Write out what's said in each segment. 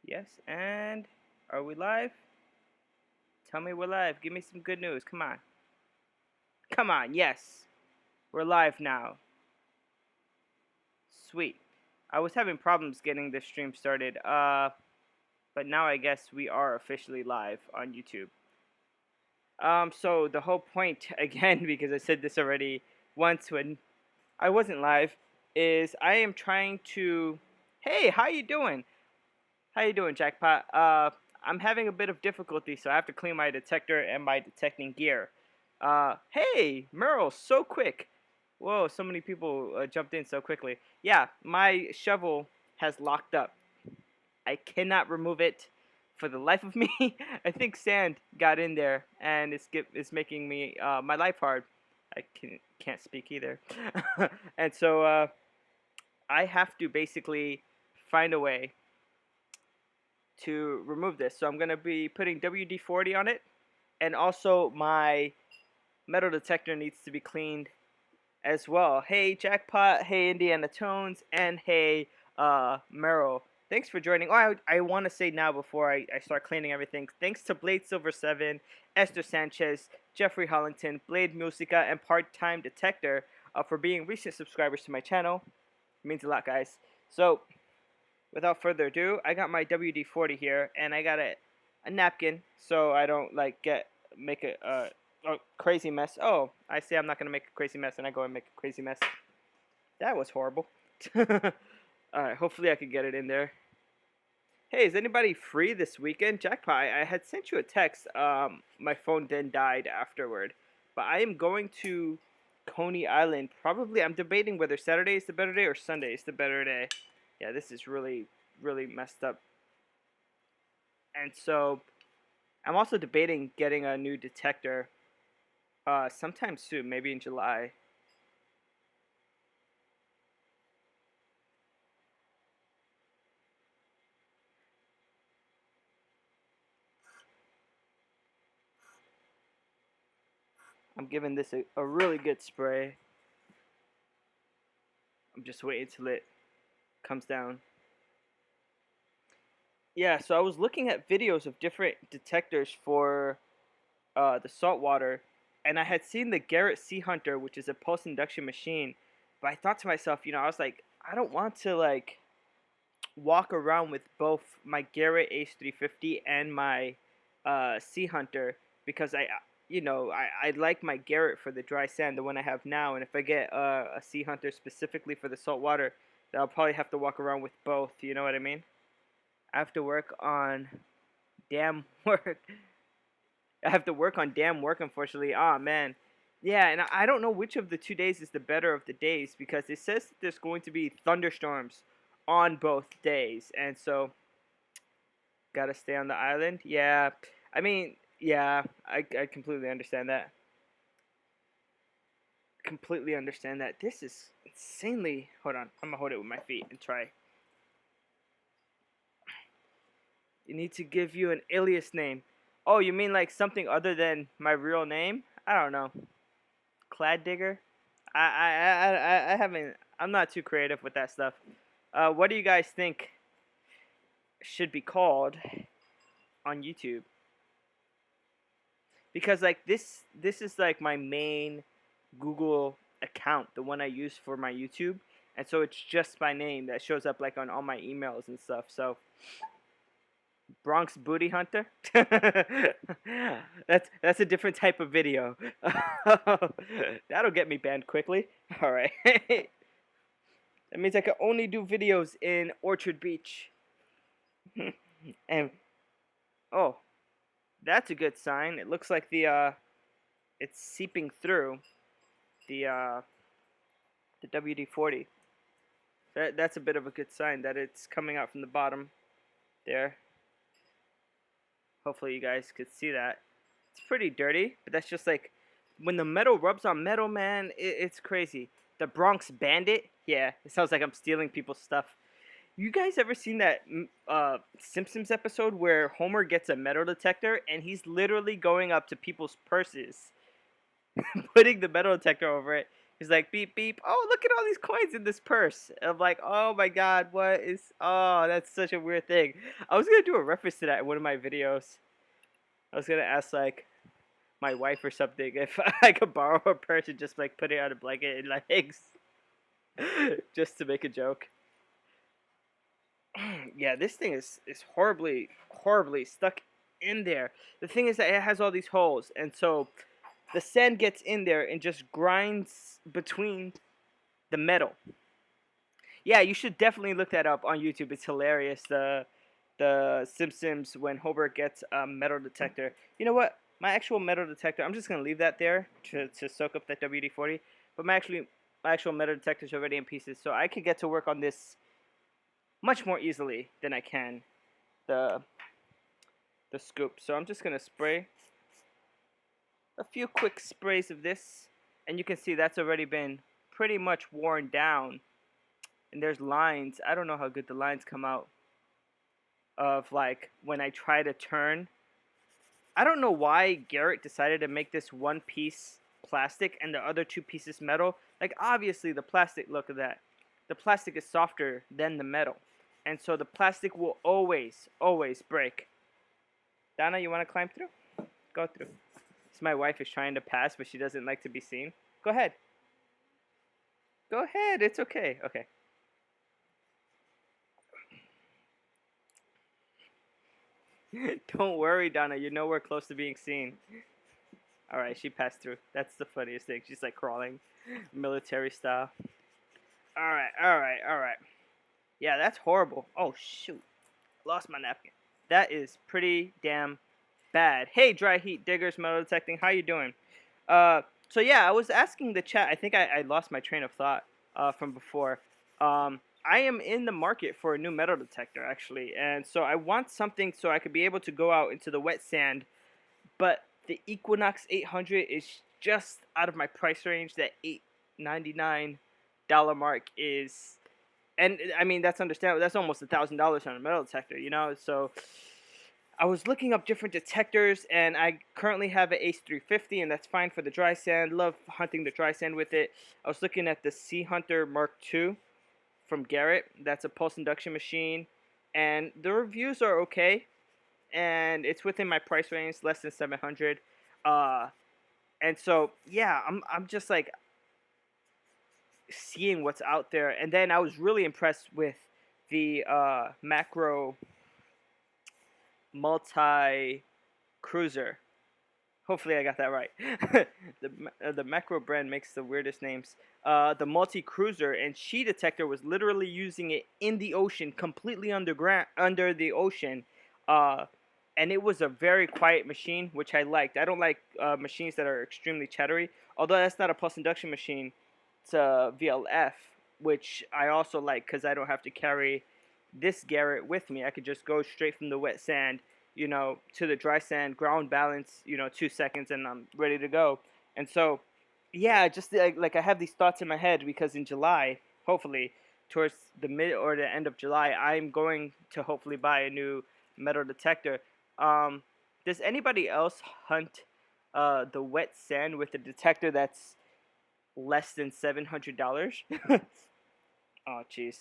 Yes, and are we live? Tell me we're live. Give me some good news. Come on. Come on, yes. We're live now. Sweet. I was having problems getting this stream started, but now I guess we are officially live on YouTube. So the whole point, again, because I said this already once when I wasn't live, is I am trying to... Hey, how you doing? How you doing, Jackpot? I'm having a bit of difficulty, so I have to clean my detector and my detecting gear. Hey, Merle, so quick. Whoa, so many people jumped in so quickly. Yeah, my shovel has locked up. I cannot remove it for the life of me. I think sand got in there, and it's making me my life hard. I can't speak either. And so I have to basically find a way to remove this. So I'm going to be putting WD-40 on it, and also my metal detector needs to be cleaned as well. Hey Jackpot, hey Indiana Tones, and hey Meryl. Thanks for joining. Oh, I want to say now before I start cleaning everything, thanks to Blade Silver 7, Esther Sanchez, Jeffrey Hollington, Blade Musica, and Part-Time Detector for being recent subscribers to my channel. It means a lot, guys. So without further ado, I got my WD-40 here, and I got a napkin so I don't make a crazy mess. Oh, I say I'm not gonna make a crazy mess, and I go and make a crazy mess. That was horrible. Alright, hopefully I can get it in there. Hey, is anybody free this weekend? Jackpot, I had sent you a text. My phone then died afterward. But I am going to Coney Island. Probably, I'm debating whether Saturday is the better day or Sunday is the better day. Yeah, this is really, really messed up. And so, I'm also debating getting a new detector sometime soon, maybe in July. I'm giving this a really good spray. I'm just waiting till it comes down. Yeah, so I was looking at videos of different detectors for the saltwater, and I had seen the Garrett Sea Hunter, which is a pulse induction machine. But I thought to myself, I was like, I don't want to like walk around with both my Garrett Ace 350 and my Sea Hunter because I like my Garrett for the dry sand, the one I have now, and if I get a Sea Hunter specifically for the salt water, then I'll probably have to walk around with both. You know what I mean? I have to work on dam work. I have to work on dam work, unfortunately. Ah, man. Yeah, and I don't know which of the 2 days is the better of the days because it says that there's going to be thunderstorms on both days, and so gotta stay on the island. Yeah, I mean, yeah, I completely understand that. Completely understand that. This is insanely. Hold on, I'm gonna hold it with my feet and try. You need to give you an alias name. Oh, you mean like something other than my real name? I don't know. Clad digger. I haven't. I'm not too creative with that stuff. What do you guys think should be called on YouTube? Because like this is like my main Google account, the one I use for my YouTube, and so it's just my name that shows up like on all my emails and stuff. So Bronx Booty Hunter. That's a different type of video. That'll get me banned quickly. All right. That means I can only do videos in Orchard Beach. And oh, that's a good sign. It looks like it's seeping through the the WD-40. That's a bit of a good sign that it's coming out from the bottom there. Hopefully you guys could see that. It's pretty dirty, but that's just like when the metal rubs on metal, man, it's crazy. The Bronx Bandit? Yeah, it sounds like I'm stealing people's stuff. You guys ever seen that Simpsons episode where Homer gets a metal detector and he's literally going up to people's purses, putting the metal detector over it, He's like, beep beep. Oh, look at all these coins in this purse. I'm like, oh my god, what is? Oh, that's such a weird thing. I was gonna do a reference to that in one of my videos. I was gonna ask like my wife or something if I could borrow her purse and just like put it on a blanket and legs, just to make a joke. Yeah, this thing is horribly stuck in there. The thing is that it has all these holes, and so the sand gets in there and just grinds between the metal. Yeah, you should definitely look that up on YouTube. It's hilarious. The Simpsons when Homer gets a metal detector. You know what? My actual metal detector. I'm just gonna leave that there to soak up that WD-40. But my actual metal detector is already in pieces, so I could get to work on this much more easily than I can the the scoop. So I'm just gonna spray a few quick sprays of this, and you can see that's already been pretty much worn down. And there's lines. I don't know how good the lines come out of like when I try to turn. I don't know why Garrett decided to make this one piece plastic and the other two pieces metal. Like obviously the plastic, look at that. The plastic is softer than the metal. And so the plastic will always break. Donna, you want to climb through? Go through. This my wife is trying to pass, but she doesn't like to be seen. Go ahead. Go ahead. It's okay. Okay. Don't worry, Donna. You know we're close to being seen. All right, she passed through. That's the funniest thing. She's like crawling, military style. All right. Yeah, that's horrible. Oh shoot, lost my napkin. That is pretty damn bad. Hey, dry heat diggers, metal detecting. How you doing? So yeah, I was asking the chat. I think I lost my train of thought from before. I am in the market for a new metal detector actually, and so I want something so I could be able to go out into the wet sand. But the Equinox 800 is just out of my price range. That $899 mark is, and I mean that's understandable. That's almost $1,000 on a metal detector, you know. So I was looking up different detectors, and I currently have an Ace 350, and that's fine for the dry sand. Love hunting the dry sand with it. I was looking at the Sea Hunter Mark II from Garrett. That's a pulse induction machine, and the reviews are okay, and it's within my price range, less than 700. Uh, and so yeah, I'm just like seeing what's out there, and then I was really impressed with the macro multi cruiser. Hopefully I got that right. The macro brand makes the weirdest names. The multi cruiser, and She Detector was literally using it in the ocean, completely underground, under the ocean. Uh, and it was a very quiet machine, which I liked. I don't like machines that are extremely chattery. Although that's not a pulse induction machine, it's a VLF, which I also like because I don't have to carry this Garrett with me. I could just go straight from the wet sand, you know, to the dry sand, ground balance, you know, 2 seconds, and I'm ready to go. And so, yeah, just like I have these thoughts in my head because in July, hopefully, towards the mid or the end of July, I'm going to hopefully buy a new metal detector. Um, does anybody else hunt the wet sand with a detector that's less than $700? Oh, jeez.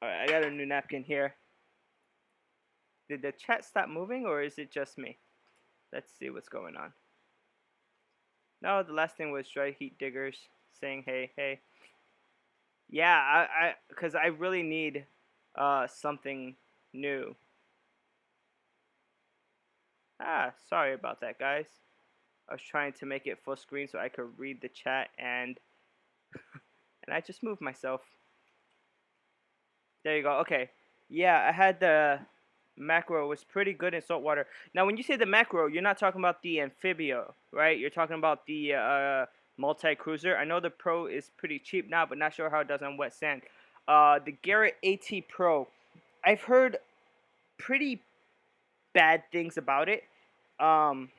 All right, I got a new napkin here. Did the chat stop moving, or is it just me? Let's see what's going on. No, the last thing was dry heat diggers saying hey, hey. Yeah, because I really need something new. Ah, sorry about that, guys. I was trying to make it full screen so I could read the chat, and I just moved myself. There you go. Okay. Yeah, I had the macro was pretty good in saltwater. Now, when you say the macro, you're not talking about the amphibio, right? You're talking about the multi-cruiser. I know the Pro is pretty cheap now, but not sure how it does on wet sand. The Garrett AT Pro, I've heard pretty bad things about it. Um,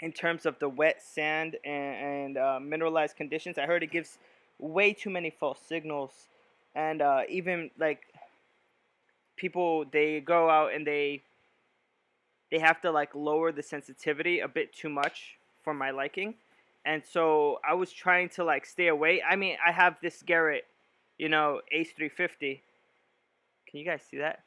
in terms of the wet sand and mineralized conditions, I heard it gives way too many false signals, and even like people they go out and they have to like lower the sensitivity a bit too much for my liking, and so I was trying to like stay away. I mean, I have this Garrett, Ace 350. Can you guys see that?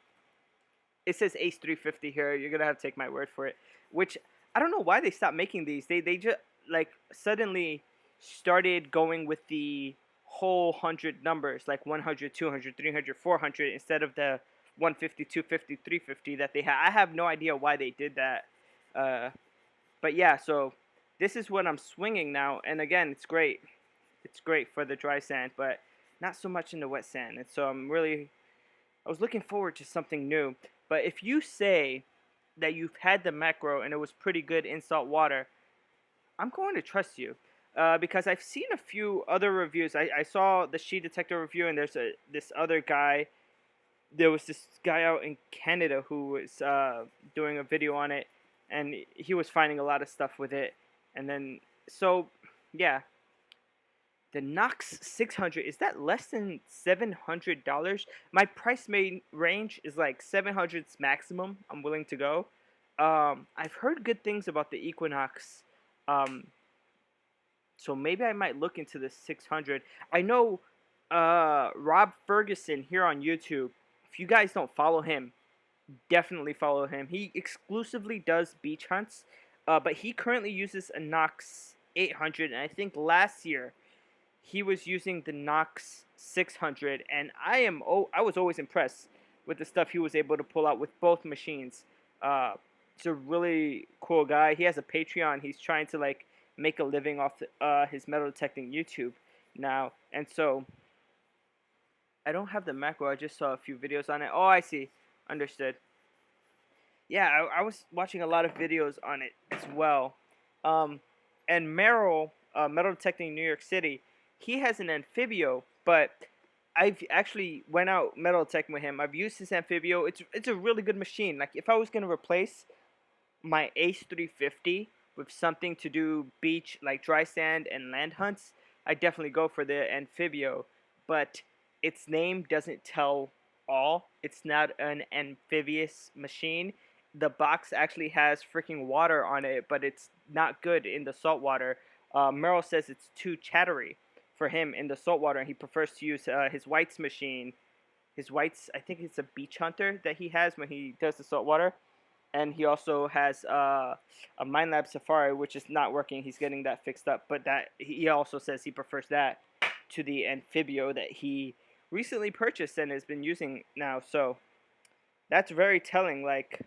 It says Ace 350 here. You're gonna have to take my word for it. Which I don't know why they stopped making these. They just like suddenly started going with the whole 100 numbers, like 100, 200, 300, 400 instead of the 150, 250, 350 that they had. I have no idea why they did that. Uh, but yeah, so this is what I'm swinging now, and again, it's great. It's great for the dry sand, but not so much in the wet sand. And so I was looking forward to something new. But if you say that you've had the macro and it was pretty good in salt water, I'm going to trust you. Because I've seen a few other reviews. I saw the Sheet Detector review, and there's this other guy. There was this guy out in Canada who was doing a video on it, and he was finding a lot of stuff with it. And then, so, yeah. The Knox 600, is that less than $700? My price range is like 700's maximum I'm willing to go. I've heard good things about the Equinox. Um, so maybe I might look into the 600. I know Rob Ferguson here on YouTube. If you guys don't follow him, definitely follow him. He exclusively does beach hunts, but he currently uses a Knox 800, and I think last year he was using the Knox 600, and I was always impressed with the stuff he was able to pull out with both machines. He's a really cool guy. He has a Patreon. He's trying to like make a living off his metal detecting YouTube now, and so I don't have the macro. I just saw a few videos on it. Oh, I see. Understood. Yeah, I was watching a lot of videos on it as well. And Merrill, Metal Detecting New York City, he has an Amphibio, but I've actually went out metal detecting with him. I've used his Amphibio. It's a really good machine. Like if I was gonna replace my Ace 350 with something to do beach like dry sand and land hunts, I definitely go for the Amphibio. But its name doesn't tell all. It's not an amphibious machine. The box actually has freaking water on it, but it's not good in the salt water. Merrill says it's too chattery for him in the salt water, and he prefers to use his whites machine. His whites, I think it's a beach hunter that he has when he does the salt water, and he also has a MindLab Safari, which is not working. He's getting that fixed up, but that he also says he prefers that to the Amphibio that he recently purchased and has been using now. So that's very telling. Like,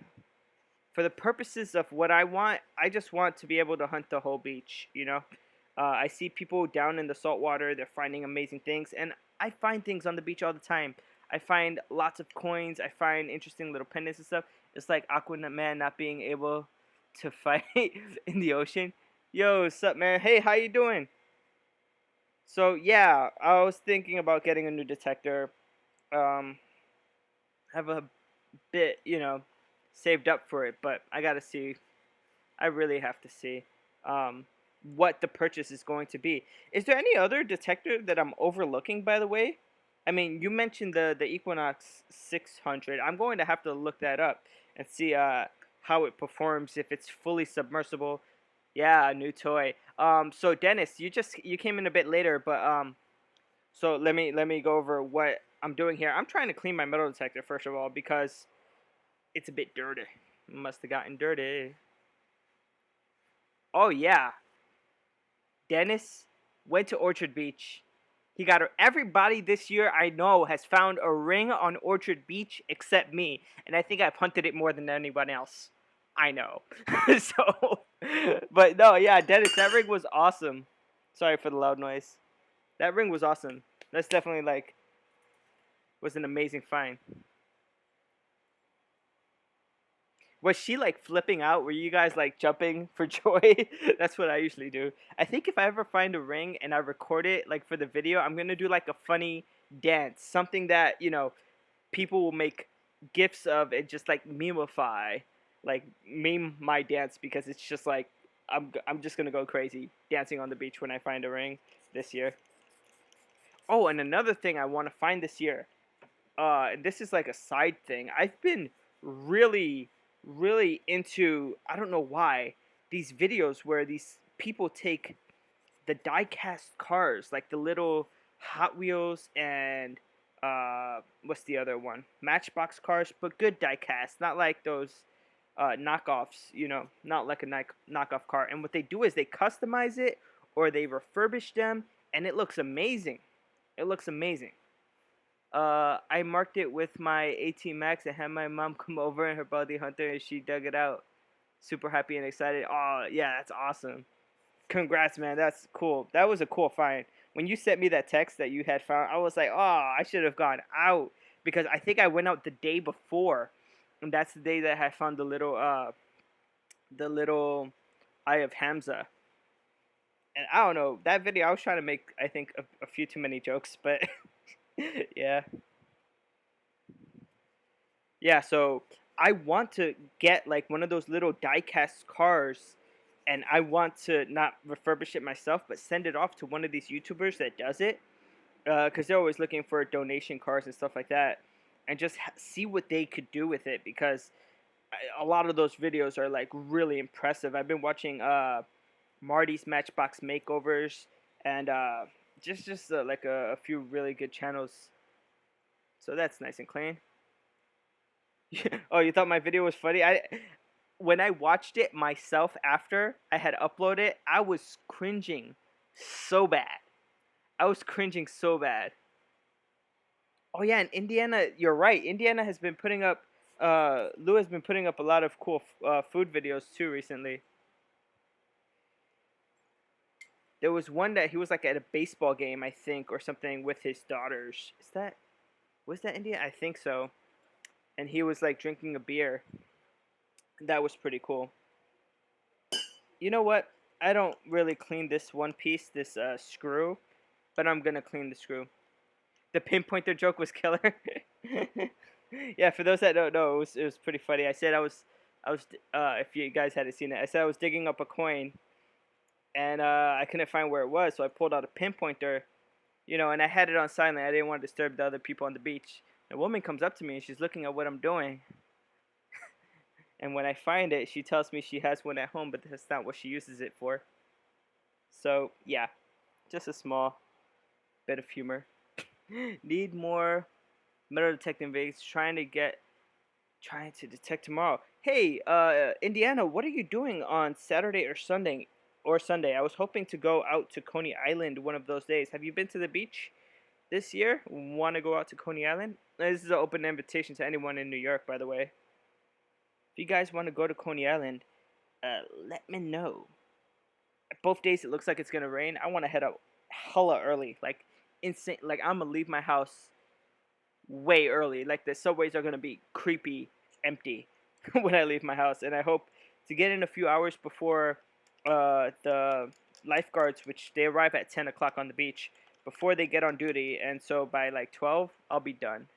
for the purposes of what I want, I just want to be able to hunt the whole beach, I see people down in the salt water, they're finding amazing things, and I find things on the beach all the time. I find lots of coins, I find interesting little pendants and stuff. It's like Aquaman not being able to fight in the ocean. Yo, what's up, man? Hey, how you doing? So, yeah, I was thinking about getting a new detector. Have a bit, saved up for it, but I gotta see. I really have to see what the purchase is going to be. Is there any other detector that I'm overlooking, by the way? I mean, you mentioned the Equinox 600. I'm going to have to look that up and see how it performs, if it's fully submersible. Yeah, a new toy. So Dennis, you came in a bit later, but so let me go over what I'm doing here. I'm trying to clean my metal detector first of all because it's a bit dirty. Must have gotten dirty. Oh yeah, Dennis went to Orchard Beach. He got everybody this year I know has found a ring on Orchard Beach except me, and I think I've hunted it more than anyone else. I know. So, but no, yeah, Dennis, that ring was awesome. Sorry for the loud noise. That ring was awesome. That's definitely like was an amazing find. Was she like flipping out? Were you guys like jumping for joy? That's what I usually do. I think if I ever find a ring and I record it like for the video, I'm gonna do like a funny dance, something that people will make gifs of and just like memeify, like meme my dance because it's just like I'm just gonna go crazy dancing on the beach when I find a ring this year. Oh, and another thing I want to find this year. This is like a side thing. I've been really, really into, I don't know why, these videos where these people take the die-cast cars, like the little Hot Wheels and what's the other one? Matchbox cars, but good die-cast, not like those knockoffs. Not like a knockoff car. And what they do is they customize it or they refurbish them, and it looks amazing. It looks amazing. I marked it with my 18 Max and had my mom come over and her bounty hunter, and she dug it out. Super happy and excited. Oh yeah, that's awesome. Congrats, man. That's cool. That was a cool find. When you sent me that text that you had found, I was like, oh, I should have gone out because I think I went out the day before, and that's the day that I found the little Eye of Hamza. And I don't know that video. I was trying to make, I think, a few too many jokes, but yeah, yeah. So I want to get like one of those little die-cast cars, and I want to not refurbish it myself, but send it off to one of these YouTubers that does it, because they're always looking for donation cars and stuff like that, and just see what they could do with it, because a lot of those videos are like really impressive. I've been watching Marty's Matchbox Makeovers and just like a few really good channels. So that's nice and clean. Oh, you thought my video was funny? When I watched it myself after I had uploaded it, I was cringing so bad. I was cringing so bad. Oh yeah, and Indiana, you're right. Indiana has been putting up Lou has been putting up a lot of cool food videos too recently. There was one that he was like at a baseball game, I think, or something with his daughters. Was that Indiana? I think so. And he was like drinking a beer. That was pretty cool. You know what? I don't really clean this one piece, this screw, but I'm gonna clean the screw. The pinpointer joke was killer. Yeah, for those that don't know, it was pretty funny. I was if you guys hadn't seen it, I said I was digging up a coin, and I couldn't find where it was, so I pulled out a pinpointer, and I had it on silent. I didn't want to disturb the other people on the beach. A woman comes up to me and she's looking at what I'm doing. And when I find it, she tells me she has one at home, but that's not what she uses it for. So, yeah, just a small bit of humor. Need more metal detecting veins. Trying to detect tomorrow. Hey, Indiana, what are you doing on Saturday or Sunday? I was hoping to go out to Coney Island one of those days. Have you been to the beach this year? Want to go out to Coney Island? This is an open invitation to anyone in New York, by the way. If you guys want to go to Coney Island, let me know. Both days it looks like it's gonna rain. I want to head out hella early, like insane. Like I'm gonna leave my house way early. Like the subways are gonna be creepy empty when I leave my house, and I hope to get in a few hours before the lifeguards, which they arrive at 10 o'clock on the beach, before they get on duty, and so by like 12 I'll be done.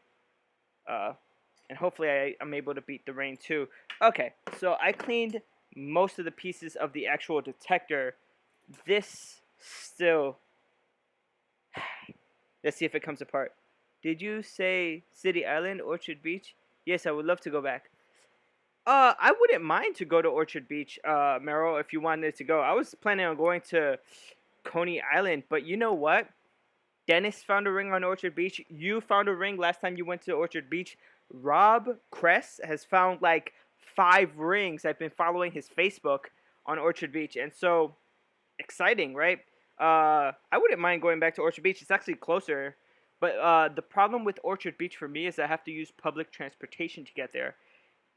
And hopefully I'm able to beat the rain too. Okay, so I cleaned most of the pieces of the actual detector. This still... Let's see if it comes apart. Did you say City Island, Orchard Beach? Yes, I would love to go back. I wouldn't mind to go to Orchard Beach, Meryl, if you wanted to go. I was planning on going to Coney Island, but you know what? Dennis found a ring on Orchard Beach. You found a ring last time you went to Orchard Beach. Rob Kress has found like 5 rings. I've been following his Facebook on Orchard Beach, and so exciting, right? I wouldn't mind going back to Orchard Beach. It's actually closer, but the problem with Orchard Beach for me is I have to use public transportation to get there.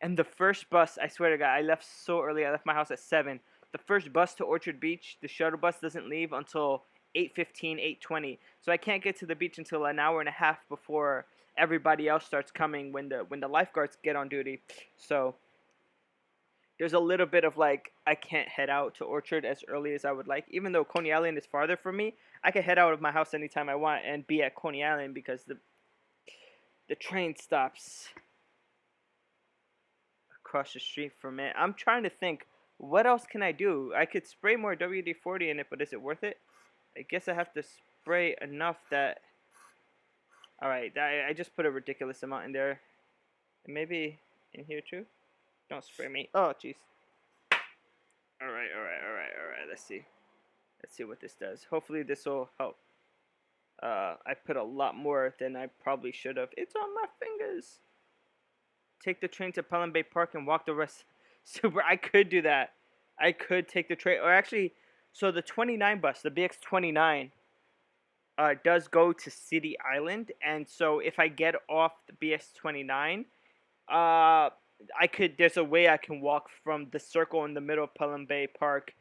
And the first bus, I swear to God, I left so early. I left my house at 7. The first bus to Orchard Beach, the shuttle bus, doesn't leave until 8:15, 8:20. So I can't get to the beach until an hour and a half before everybody else starts coming when the lifeguards get on duty. So there's a little bit of like, I can't head out to Orchard as early as I would like. Even though Coney Island is farther from me, I can head out of my house anytime I want and be at Coney Island because the train stops across the street from it. I'm trying to think, what else can I do? I could spray more WD-40 in it, but is it worth it? I guess I have to spray enough that... Alright, I just put a ridiculous amount in there. And maybe in here too? Don't spray me. Oh, jeez. Alright, let's see. Let's see what this does. Hopefully this will help. I put a lot more than I probably should have. It's on my fingers. Take the train to Pelham Bay Park and walk the rest. Super, I could do that. I could take the train, or actually, so the 29 bus, the BX29, does go to City Island, and so if I get off the BX29, I could. There's a way I can walk from the circle in the middle of Pelham Bay Park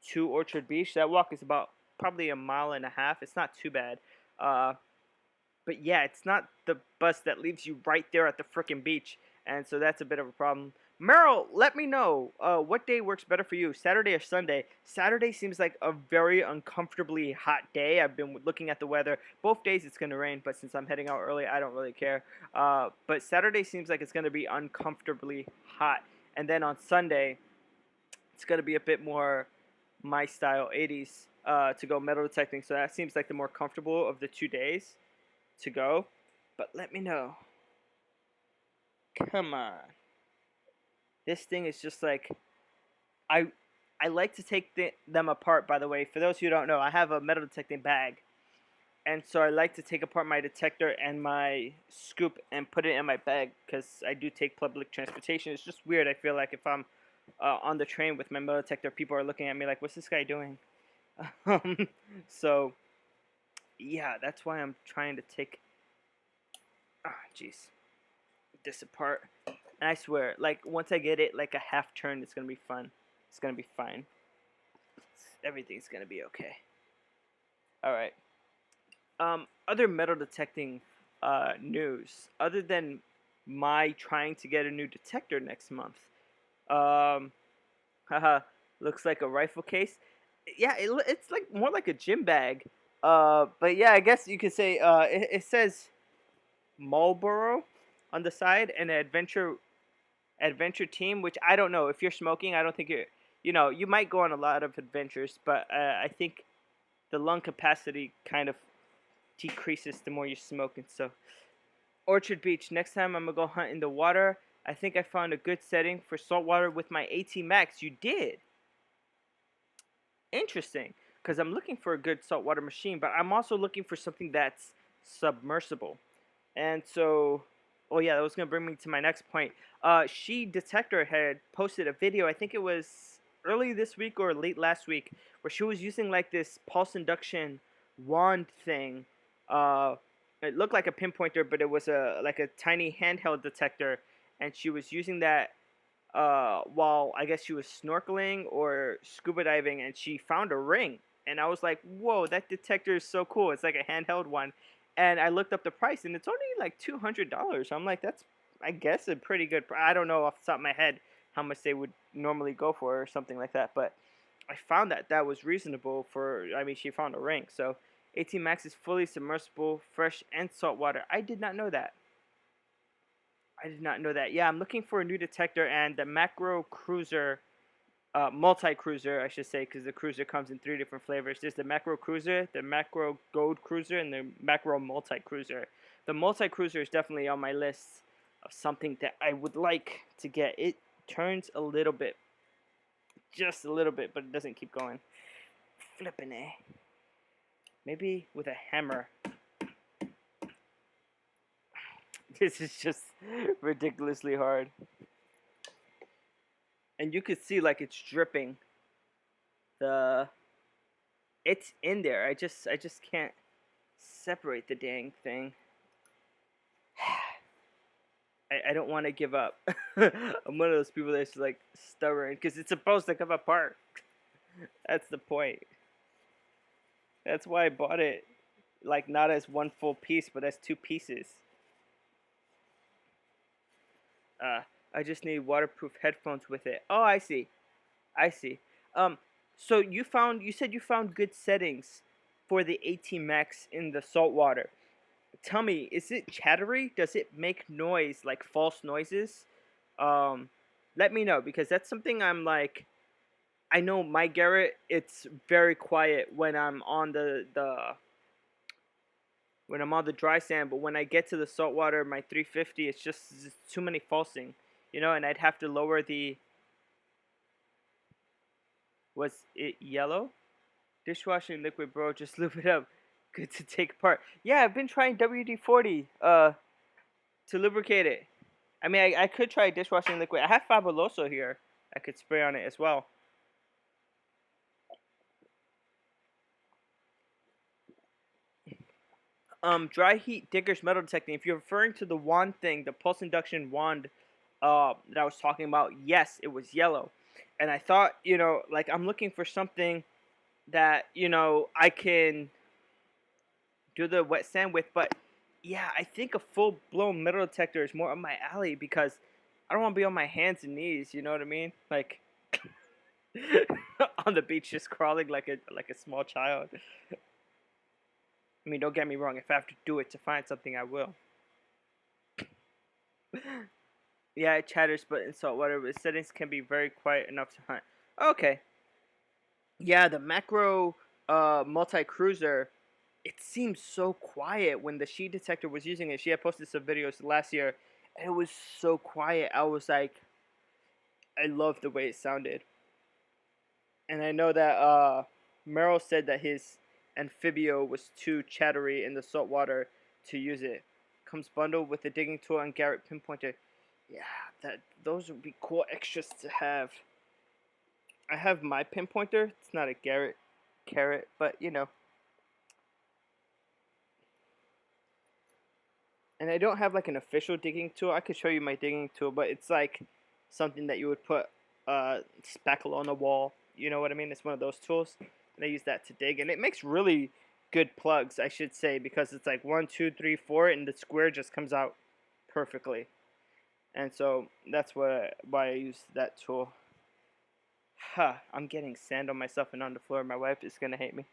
to Orchard Beach. That walk is about probably a mile and a half. It's not too bad. Uh, but yeah, it's not the bus that leaves you right there at the frickin' beach, and so that's a bit of a problem. Meryl, let me know what day works better for you, Saturday or Sunday. Saturday seems like a very uncomfortably hot day. I've been looking at the weather. Both days it's going to rain, but since I'm heading out early, I don't really care. But Saturday seems like it's going to be uncomfortably hot. And then on Sunday, it's going to be a bit more my style, 80s, to go metal detecting. So that seems like the more comfortable of the 2 days to go. But let me know. Come on. This thing is just like, I like to take them apart, by the way. For those who don't know, I have a metal detecting bag. And so I like to take apart my detector and my scoop and put it in my bag because I do take public transportation. It's just weird. I feel like if I'm on the train with my metal detector, people are looking at me like, what's this guy doing? So, yeah, that's why I'm trying to take, jeez, this apart. And I swear, like, once I get it, like, a half turn, it's going to be fun. It's going to be fine. Everything's going to be okay. Alright. Other metal detecting news, other than my trying to get a new detector next month. Haha, looks like a rifle case. Yeah, it's like more like a gym bag. But yeah, I guess you could say it says Marlboro on the side and an adventure team, which I don't know. If you're smoking, I don't think you might go on a lot of adventures, but I think the lung capacity kind of decreases the more you smoke. And so Orchard Beach, next time I'm gonna go hunt in the water. I think I found a good setting for saltwater with my AT Max. You did? Interesting, because I'm looking for a good saltwater machine, but I'm also looking for something that's submersible. And so, oh yeah, that was gonna bring me to my next point. She Detector had posted a video. I think it was early this week or late last week, where she was using like this pulse induction wand thing. It looked like a pinpointer, but it was like a tiny handheld detector, and she was using that while I guess she was snorkeling or scuba diving, and she found a ring. And I was like, whoa, that detector is so cool. It's like a handheld one. And I looked up the price, and it's only like $200. I'm like, that's, I guess, a pretty good price. I don't know off the top of my head how much they would normally go for or something like that. But I found that was reasonable for, I mean, she found a ring. So 18 Max is fully submersible, fresh, and saltwater. I did not know that. I did not know that. Yeah, I'm looking for a new detector, and the Macro Cruiser, multi-cruiser, I should say, because the cruiser comes in 3 different flavors. There's the Macro Cruiser, the Macro Gold Cruiser, and the Macro Multi-Cruiser. The Multi-Cruiser is definitely on my list of something that I would like to get. It turns a little bit, just a little bit, but it doesn't keep going. Flippin' eh. Maybe with a hammer. This is just ridiculously hard. And you could see like it's dripping. It's in there. I just can't separate the dang thing. I don't want to give up. I'm one of those people that's like stubborn because it's supposed to come apart. That's the point. That's why I bought it, like not as one full piece, but as 2 pieces. I just need waterproof headphones with it. Oh, I see. I see. So you said you found good settings for the AT Max in the saltwater. Tell me, is it chattery? Does it make noise, like false noises? Um, Let me know, because that's something I'm like, I know my Garrett, it's very quiet when I'm on when I'm on the dry sand, but when I get to the saltwater, my 350, it's just too many falsing, and I'd have to lower the, was it yellow? Dishwashing liquid, bro. Just lube it up. Good to take apart. Yeah, I've been trying WD-40 to lubricate it. I mean, I could try dishwashing liquid. I have Fabuloso here. I could spray on it as well. Dry heat digger's metal detecting. If you're referring to the wand thing, the pulse induction wand, that I was talking about, yes, it was yellow, and I thought, like I'm looking for something that I can do the wet sand with, but yeah, I think a full blown metal detector is more up my alley because I don't want to be on my hands and knees. You know what I mean? Like on the beach, just crawling like a small child. I mean, don't get me wrong. If I have to do it to find something, I will. Yeah, it chatters, but in saltwater, the settings can be very quiet enough to hunt. Okay. Yeah, the macro multi cruiser. It seems so quiet when the she detector was using it. She had posted some videos last year, and it was so quiet. I was like, I loved the way it sounded. And I know that Merrill said that his Amphibio was too chattery in the saltwater to use it. Comes bundled with the digging tool and Garrett pinpointer. Yeah, those would be cool extras to have. I have my pinpointer. It's not a Garrett carrot, but and I don't have like an official digging tool. I could show you my digging tool, but it's like something that you would put spackle on the wall. You know what I mean? It's one of those tools, and I use that to dig, and it makes really good plugs, I should say, because it's like 1, 2, 3, 4, and the square just comes out perfectly. And so that's why I use that tool. Huh, I'm getting sand on myself and on the floor. My wife is gonna hate me.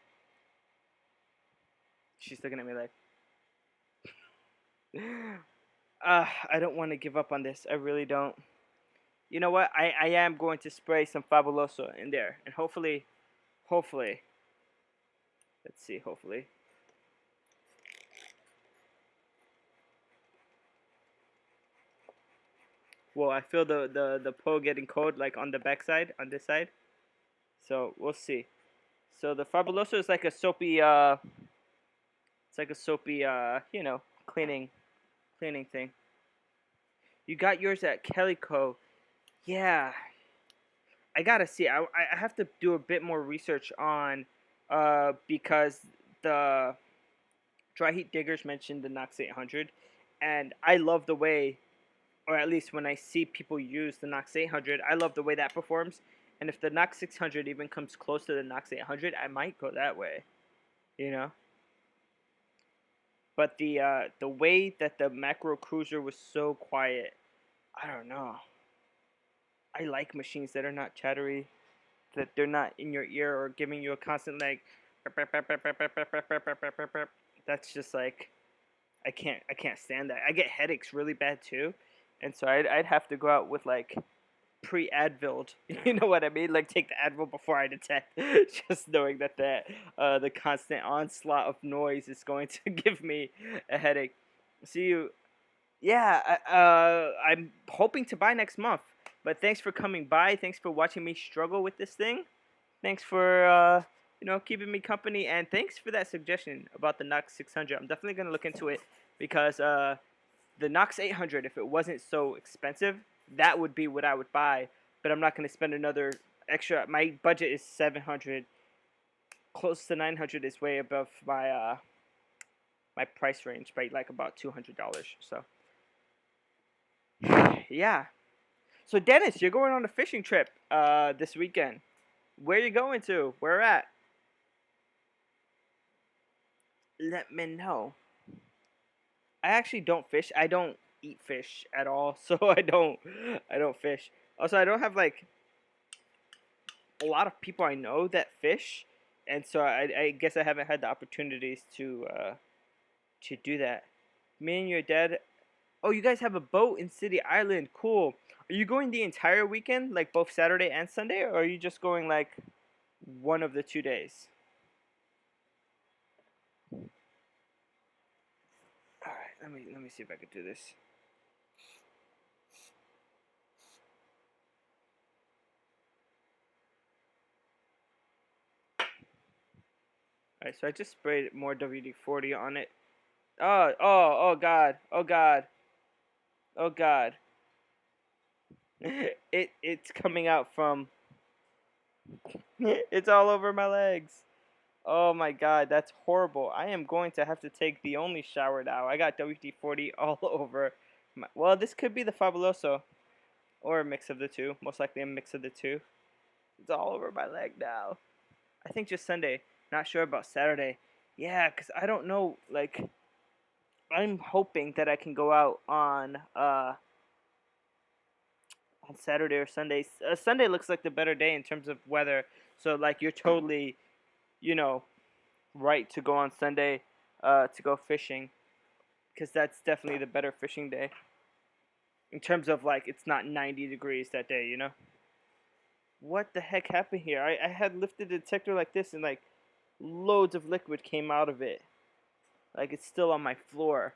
She's looking at me like, I don't want to give up on this. I really don't. You know what? I am going to spray some Fabuloso in there, and hopefully, let's see, hopefully. Well, I feel the pole getting cold, like on the back side, on this side. So we'll see. So the Fabuloso is like a soapy, it's like a soapy, cleaning thing. You got yours at Kellyco. Yeah, I gotta see. I have to do a bit more research on, because the dry heat diggers mentioned the Nox 800, and I love the way, or at least when I see people use the Nox 800, I love the way that performs. And if the Nox 600 even comes close to the Nox 800, I might go that way, you know. But the way that the macro cruiser was so quiet, I don't know. I like machines that are not chattery, that they're not in your ear or giving you a constant like. That's just like I can't stand that. I get headaches really bad too, and so I'd have to go out with like pre-Advilled. You know what I mean? Like take the Advil before I detect, just knowing that the constant onslaught of noise is going to give me a headache. See you. Yeah, I'm hoping to buy next month. But thanks for coming by. Thanks for watching me struggle with this thing. Thanks for keeping me company, and thanks for that suggestion about the Nox 600. I'm definitely gonna look into it because the Nox 800, if it wasn't so expensive, that would be what I would buy. But I'm not gonna spend another extra. My budget is 700. Close to 900 is way above my price range by like about $200. So yeah. So Dennis, you're going on a fishing trip this weekend. Where you going to? Where at? Let me know. I actually don't fish. I don't eat fish at all, so I don't fish. Also, I don't have like a lot of people I know that fish, and so I guess I haven't had the opportunities to do that. Me and your dad. Oh, you guys have a boat in City Island. Cool. Are you going the entire weekend, like both Saturday and Sunday, or are you just going like one of the 2 days? All right, let me see if I can do this. Alright, so I just sprayed more WD-40 on it. Oh god. Oh god. Oh god. It's coming out from it's all over my legs. Oh my god, that's horrible. I am going to have to take the only shower now. I got WD-40 all over my, well, this could be the Fabuloso or a mix of the two. Most likely a mix of the two. It's all over my leg now. I think just Sunday. Not sure about Saturday. Yeah, because I don't know, like, I'm hoping that I can go out on Saturday or Sunday. Sunday looks like the better day in terms of weather. So like you're totally, you know, right to go on Sunday to go fishing because that's definitely the better fishing day. In terms of like it's not 90 degrees that day, you know? What the heck happened here? I had lifted the detector like this and like loads of liquid came out of it. Like it's still on my floor.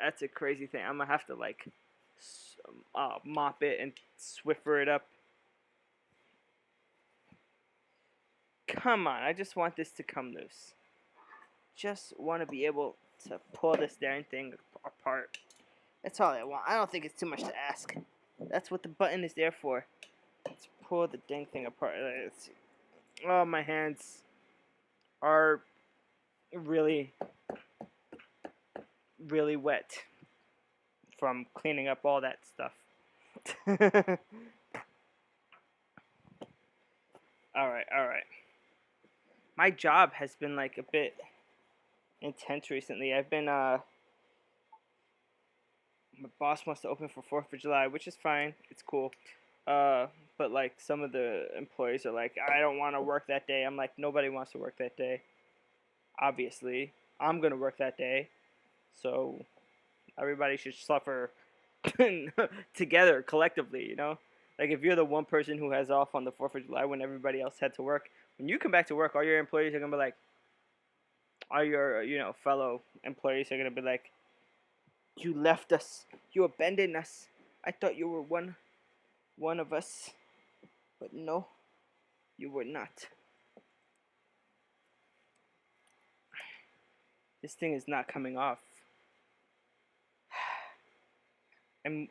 That's a crazy thing. I'm gonna have to like mop it and Swiffer it up. Come on, I just want this to come loose. Just want to be able to pull this darn thing apart. That's all I want. I don't think it's too much to ask. That's what the button is there for. Let's pull the dang thing apart. Let's see. Oh, my hands are really, really wet from cleaning up all that stuff. Alright. My job has been like a bit intense recently. I've been my boss wants to open for 4th of July, which is fine. It's cool. But like some of the employees are like, I don't want to work that day. I'm like, nobody wants to work that day. Obviously, I'm gonna work that day, so everybody should suffer together collectively. You know, like if you're the one person who has off on the 4th of July when everybody else had to work, when you come back to work, all your employees are gonna be like, all your fellow employees are gonna be like, you left us. You abandoned us. I thought you were one of us. But no, you were not. This thing is not coming off. I'm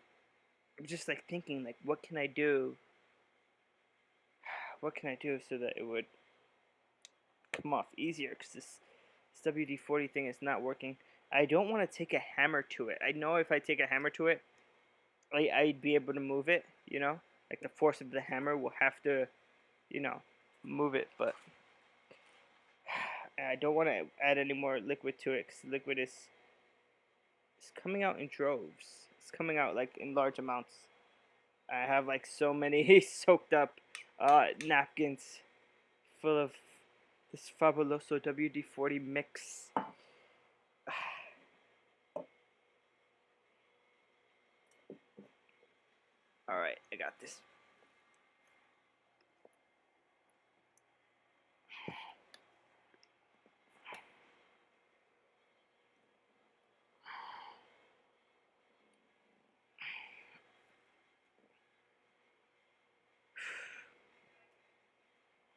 just like thinking like what can I do? What can I do so that it would come off easier cuz this WD-40 thing is not working. I don't want to take a hammer to it. I know if I take a hammer to it, I'd be able to move it, you know? Like the force of the hammer will have to, move it, but I don't want to add any more liquid to it because liquid is coming out in droves. It's coming out like in large amounts. I have like so many soaked up napkins full of this Fabuloso WD-40 mix. Alright, I got this.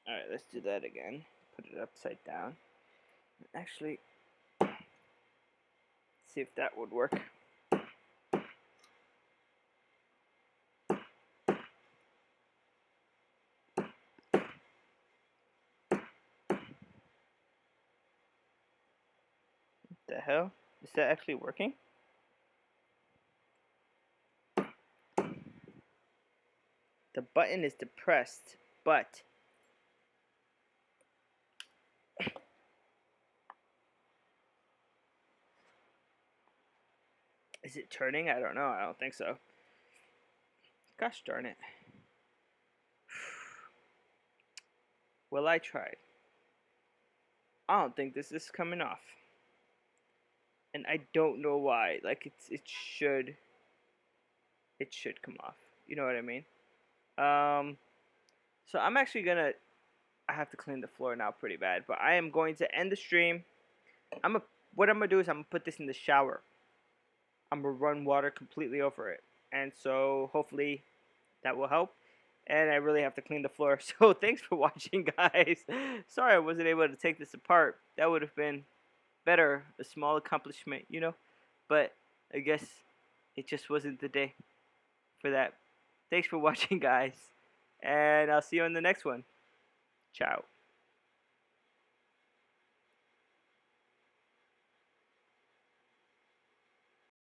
Alright, let's do that again. Put it upside down. Actually, see if that would work. The hell? Is that actually working? The button is depressed, but is it turning? I don't know. I don't think so. Gosh darn it. Well, I tried. I don't think this is coming off. And I don't know why. Like it should come off. You know what I mean? So I'm actually gonna I have to clean the floor now pretty bad, but I am going to end the stream. What I'm gonna do is I'm gonna put this in the shower. I'm gonna run water completely over it. And so hopefully that will help. and I really have to clean the floor. So thanks for watching, guys. Sorry I wasn't able to take this apart. That would have been better, a small accomplishment, you know. But I guess it just wasn't the day for that. Thanks for watching, guys, and I'll see you in the next one. Ciao.